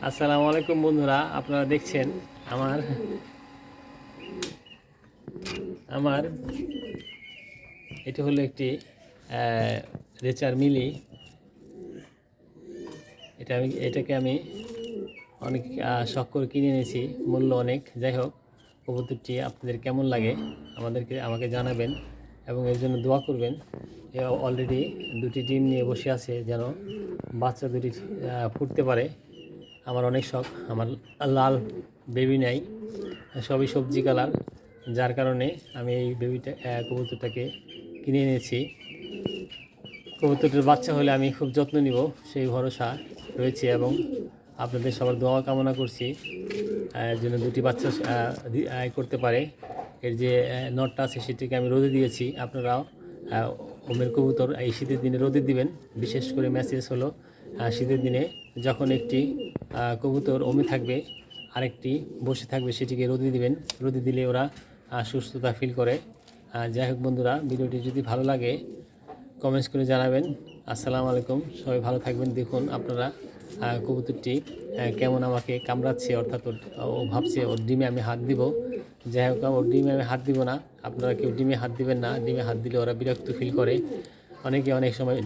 আসসালামু আলাইকুম বন্ধুরা, আপনারা দেখছেন আমার আমার এটা হলো একটি রেচার মিলি। এটাকে আমি অনেক শখ করে কিনে এনেছি, মূল্য অনেক। যাই হোক, কবুতরটি আপনাদের কেমন লাগে আমাকে জানাবেন এবং এর জন্য দোয়া করবেন। এ অলরেডি দুটি ডিম নিয়ে বসে আছে, যেন বাচ্চা দুটি ফুটতে পারে। আমার অনেক শখ। আমার লাল বেবি নাই, সবই সবজি কালার, যার কারণে আমি এই কবুতরটাকে কিনে এনেছি। কবুতরটার বাচ্চা হলে আমি খুব যত্ন নিব, সেই ভরসা রয়েছে এবং আপনাদের সবার দোয়া কামনা করছি এর জন্য দুটি বাচ্চা করতে পারে। এর যে নটটা আছে সেটিকে আমি রোদে দিয়েছি। আপনারাও ওমের কবুতর এই শীতের দিনে রোদে দিবেন। বিশেষ করে মেসেজ হলো, শীতের দিনে যখন একটি কবুতর ওমে থাকবে, আরেকটি বসে থাকবে, সেটিকে রোদে দিবেন। রোদে দিলে ওরা সুস্থতা ফিল করে। যাই হোক বন্ধুরা, ভিডিওটি যদি ভালো লাগে কমেন্টস করে জানাবেন। আসসালামু আলাইকুম, সবাই ভালো থাকবেন। দেখুন আপনারা কবুতরটি কেমন আমাকে কামড়াচ্ছে, অর্থাৎ ও ভাবছে ওর ডিমে আমি হাত দিব। যাই হোক, ওর ডিমে আমি হাত দিব না। আপনারা কেউ ডিমে হাত দিবেন না। ডিমে হাত দিলে ওরা বিরক্ত ফিল করে। অনেক সময়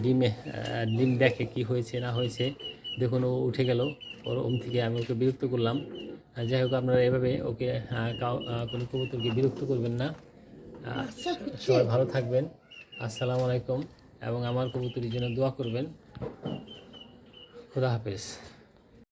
ডিম দেখে কি হয়েছে না হয়েছে। দেখুন, ও উঠে গেল ওর ওম থেকে, আমি ওকে বিরক্ত করলাম। যাই হোক, আপনারা এভাবে ওকে কোনো কবুতরকে বিরক্ত করবেন না। সবাই ভালো থাকবেন। আসসালামু আলাইকুম এবং আমার কবুতরের জন্য দোয়া করবেন। খুদা হাফেজ।